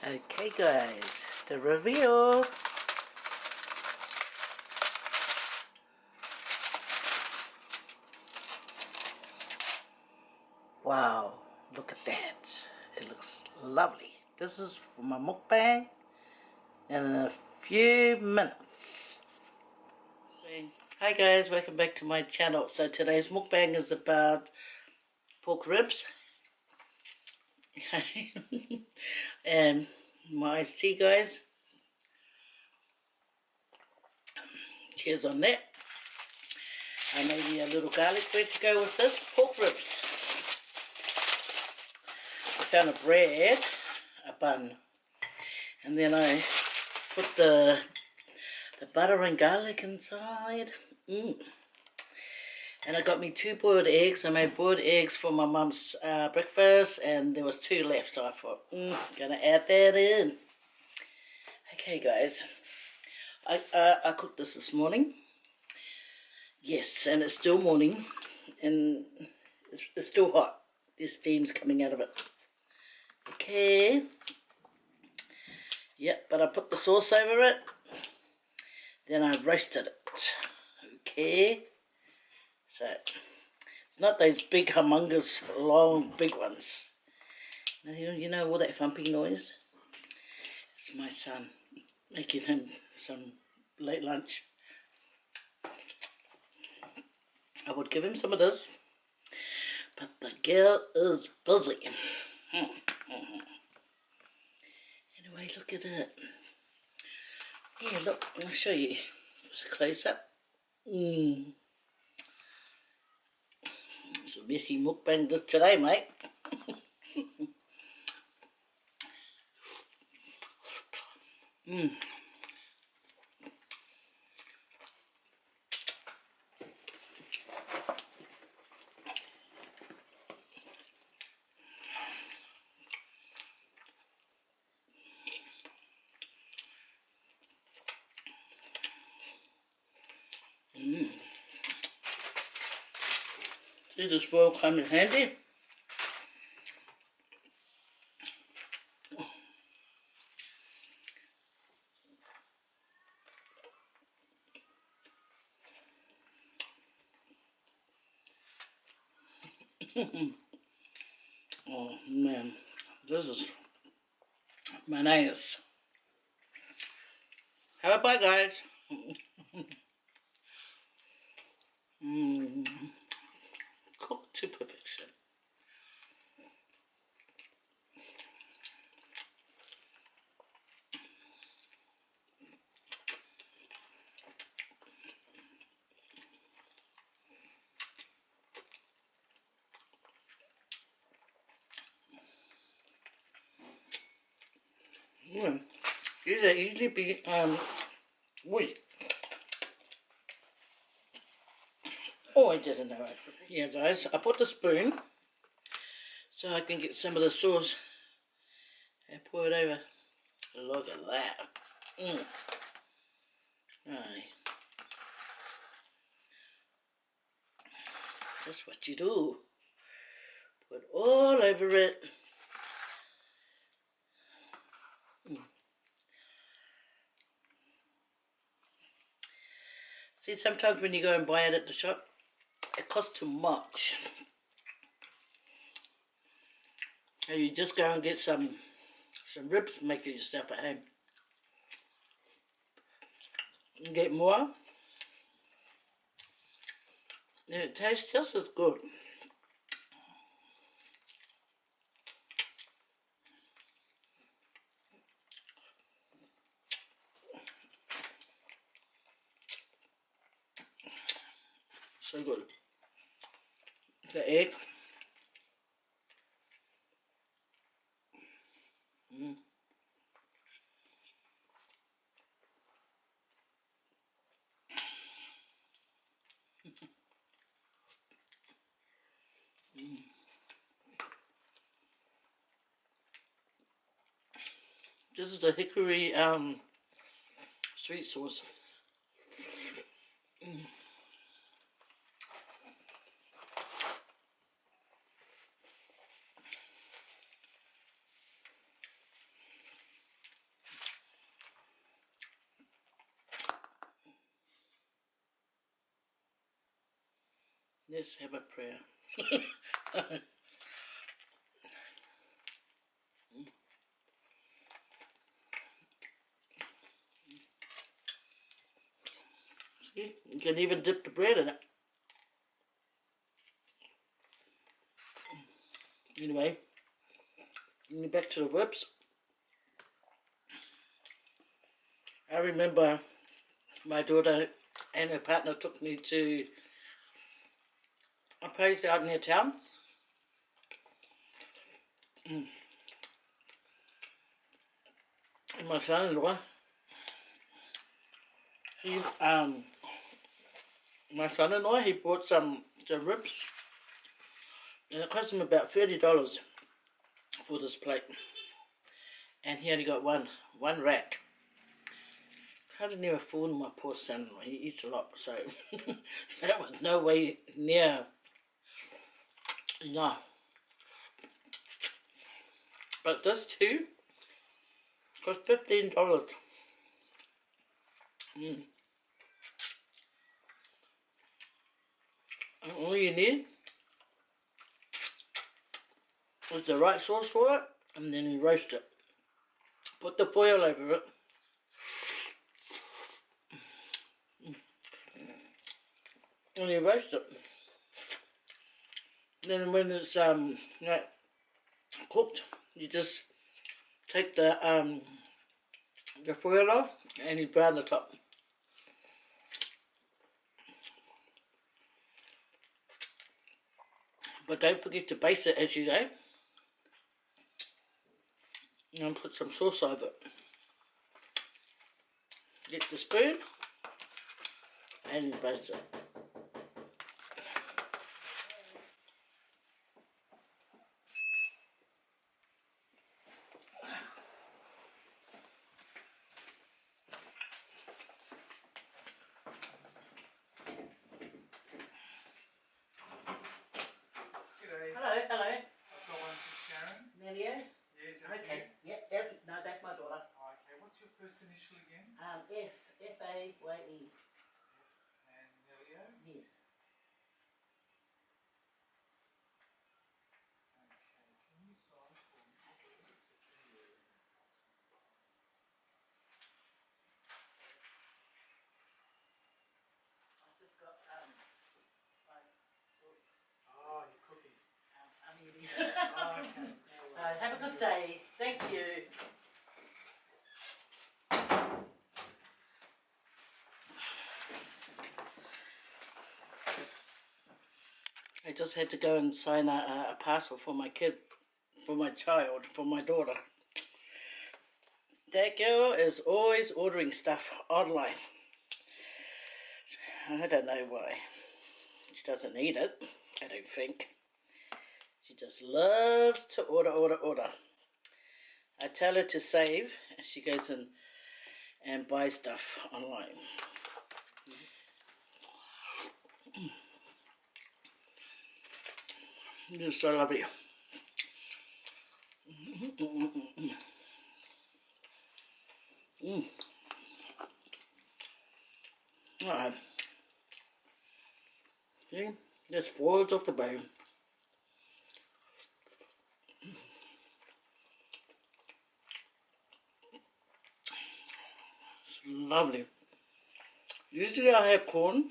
Okay guys, the reveal. Wow, look at that. It looks lovely. This is for my mukbang in a few minutes. Hi guys, welcome back to my channel. So today's mukbang is about pork ribs and my iced tea, guys. Cheers on that. And maybe a little garlic bread to go with this. Pork ribs. I found a bread, a bun, and then I put the butter and garlic inside. And I got me 2 boiled eggs. I made boiled eggs for my mum's breakfast, and there was 2 left, so I thought, gonna add that in. Okay guys, I cooked this morning. Yes, and it's still morning, and it's still hot. There's steam's coming out of it. Okay. Yep, but I put the sauce over it. Then I roasted it. Okay. So, it's not those big, humongous, long, big ones. You know all that thumping noise? It's my son making him some late lunch. I would give him some of this, but the girl is busy. Anyway, look at it. Yeah, look, I'll show you. It's a close-up. It's a messy mukbang today, mate. See, this foil comes in handy. Oh man, this is nice. Have a bite, guys. Cooked to perfection. These are easily be wait. Oh, I didn't know it. Yeah, guys, I put the spoon so I can get some of the sauce and pour it over. Look at that. Aye. That's what you do. Put all over it. See, sometimes when you go and buy it at the shop, it costs too much. So you just go and get some ribs and make it yourself at home. You get more. And it tastes just as good. So good. The egg. This is the hickory sweet sauce. Let's have a prayer. See, you can even dip the bread in it. Anyway, back to the ribs. I remember my daughter and her partner took me to a place out near town. And my son-in-law, he bought some ribs, and it cost him about $30 for this plate, and he only got one rack. I didn't even afford my poor son-in-law. He eats a lot, so that was no way near enough. But this too cost $15. And all you need is the right sauce for it, and then you roast it. Put the foil over it. And you roast it. Then when it's cooked, you just take the foil off and you brown the top. But don't forget to baste it as you go. And put some sauce over it. Get the spoon and baste it. Hello. I've got one for Sharon. Nellie? Yes, Okay. Yep, no, that's my daughter. Okay, what's your first initial again? Faye. And Nelio? Yes. Okay, can you sign for me? I just got my sauce. Oh, you're cooking. I'm eating. Oh, okay. Have a good day. Thank you. I just had to go and sign a parcel for my kid, for my child, for my daughter. That girl is always ordering stuff online. I don't know why. She doesn't need it, I don't think. She just loves to order. I tell her to save, and she goes in and buys stuff online. This is so lovely. Alright. See? Just folds off the bone. It's lovely. Usually I have corn.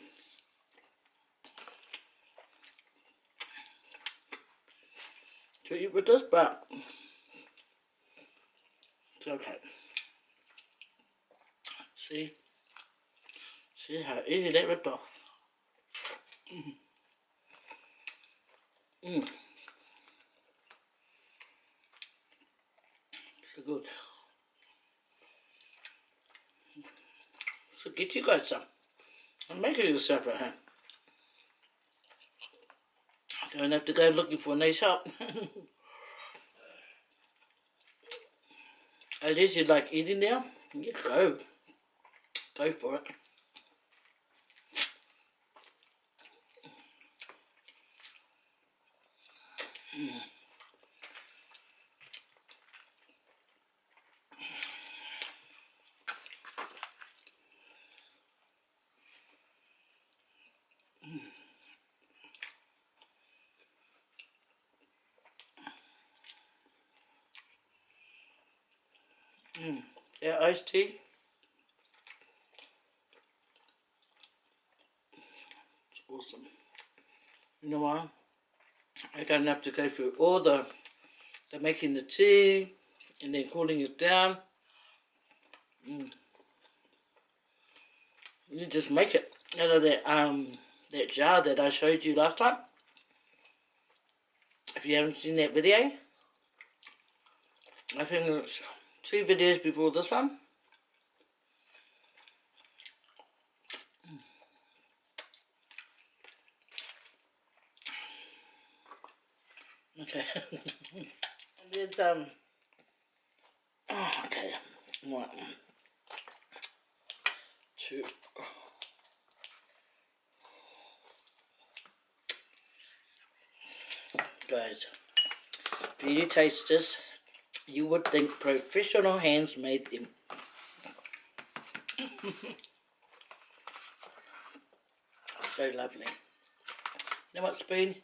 To eat with this, but it's okay. See how easy that ripped off. So good. So get you guys some. And make it yourself at home. Don't have to go looking for a nice shop. At least you like eating now. You go. Go for it. Yeah, iced tea. It's awesome. You know why? I don't have to go through all the making the tea and then cooling it down. You just make it out of that jar that I showed you last time. If you haven't seen that video, I think it's 2 videos before this one. Okay. And then okay. 1, 2. Guys, if you taste this, you would think professional hands made them. So lovely. You know what, spoon?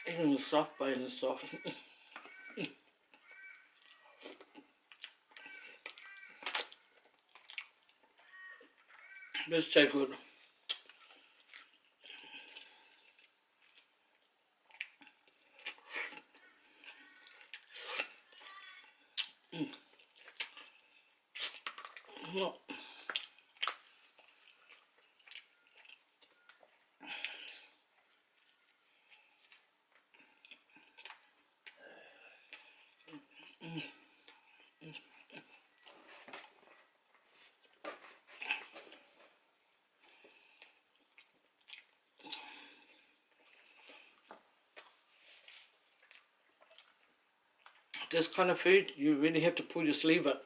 Even the soft bone is soft. It's so good. This kind of food, you really have to pull your sleeve up.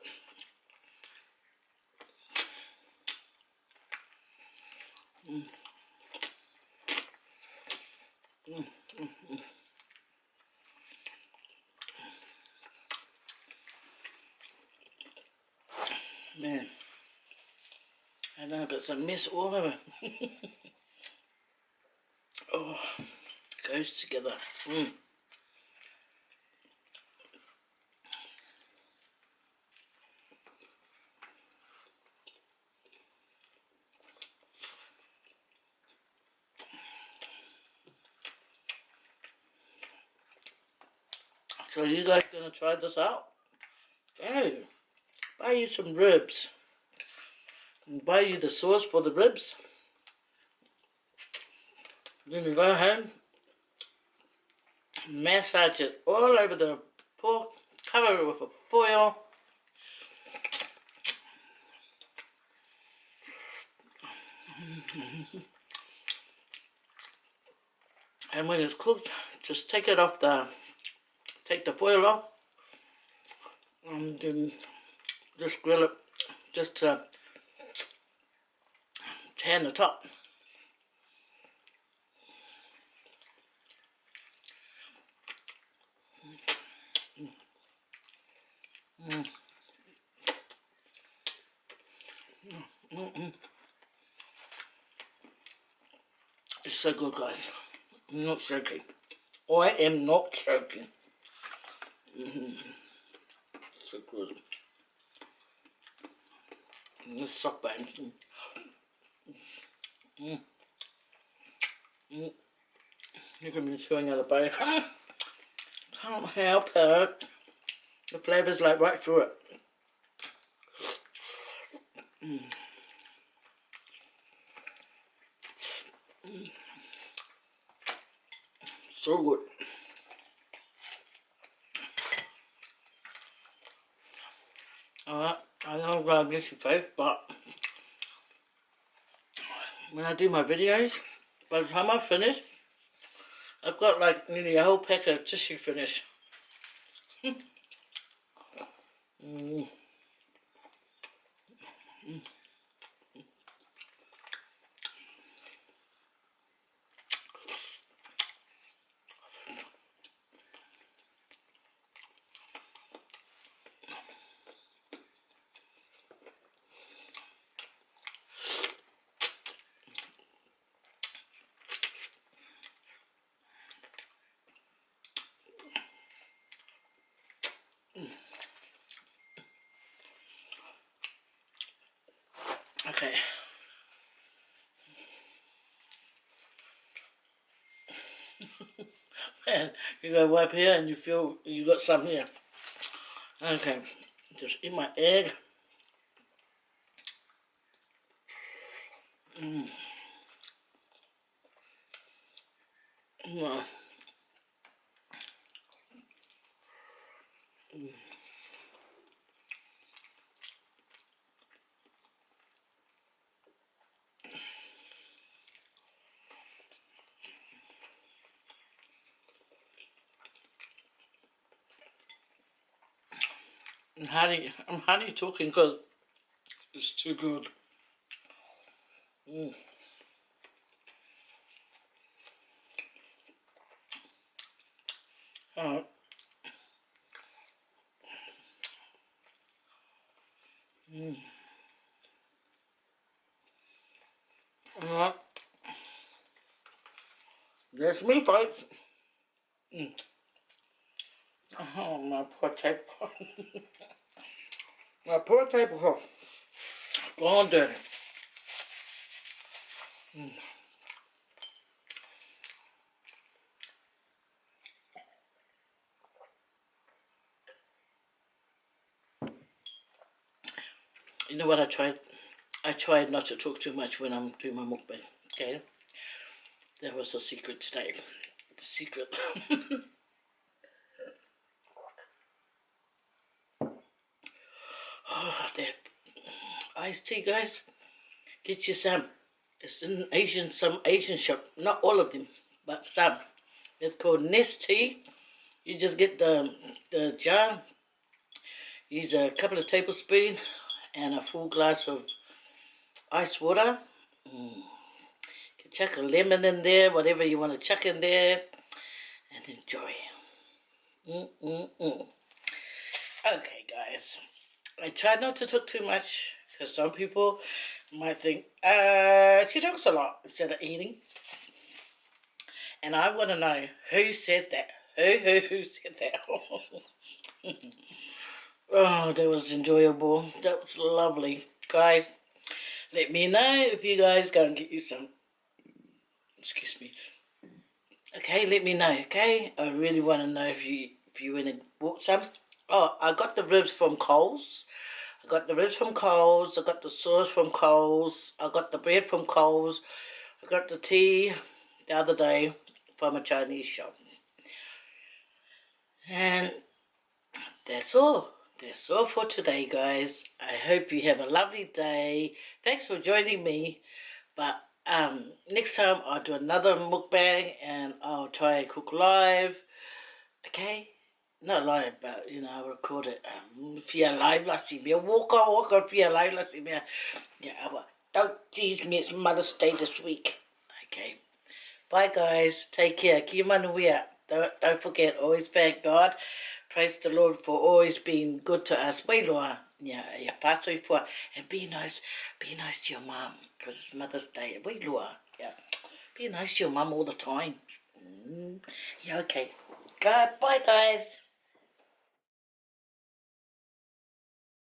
Man, I know I've got some mess all over. Oh, it goes together. So you guys gonna try this out? Oh, buy you some ribs. And buy you the sauce for the ribs. Then you go home, massage it all over the pork, cover it with a foil. And when it's cooked, just take it off take the foil off, and then just grill it, just to tan the top. It's so good, guys. I'm not joking. I am not joking. So good. And this soft bone. Look at me chewing out the bone. Can't help it. The flavour's like right through it. So good. Alright, I know I'm going to miss your face, but when I do my videos, by the time I finish, I've got like nearly a whole pack of tissue finished. And you go wipe here and you feel you got some here. Okay, just eat my egg. Mm. I'm hardly talking because it's too good. Mm. Alright. Alright. That's me, folks. Oh, my poor table. My poor table. Gone dirty. You know what I tried? I tried not to talk too much when I'm doing my mukbang. Okay? That was the secret today. The secret. Oh, that iced tea, guys. Get you some. It's in some Asian shop. Not all of them, but some. It's called Nest Tea. You just get the jar. Use a couple of tablespoons and a full glass of ice water. Chuck a lemon in there, whatever you want to chuck in there, and enjoy. Okay, guys. I try not to talk too much because some people might think she talks a lot instead of eating. And I want to know who said that. Who said that? Oh, that was enjoyable. That was lovely, guys. Let me know if you guys go and get you some. Excuse me. Okay, let me know. Okay, I really want to know if you went and bought some. Oh, I got the ribs from Coles. I got the sauce from Coles. I got the bread from Coles. I got the tea the other day from a Chinese shop. And that's all. That's all for today, guys. I hope you have a lovely day. Thanks for joining me. But next time I'll do another mukbang and I'll try and cook live. Okay? Not live, but I'll record it. Via live, let's see me. Walk on via live, let's see me. Yeah, don't tease me, it's Mother's Day this week. Okay. Bye, guys. Take care. Kimanuia. Don't forget, always thank God. Praise the Lord for always being good to us. Wailoa. Yeah, and be nice to your mom because it's Mother's Day. Wailoa. Yeah. Be nice to your mom all the time. Yeah, okay. Bye, guys.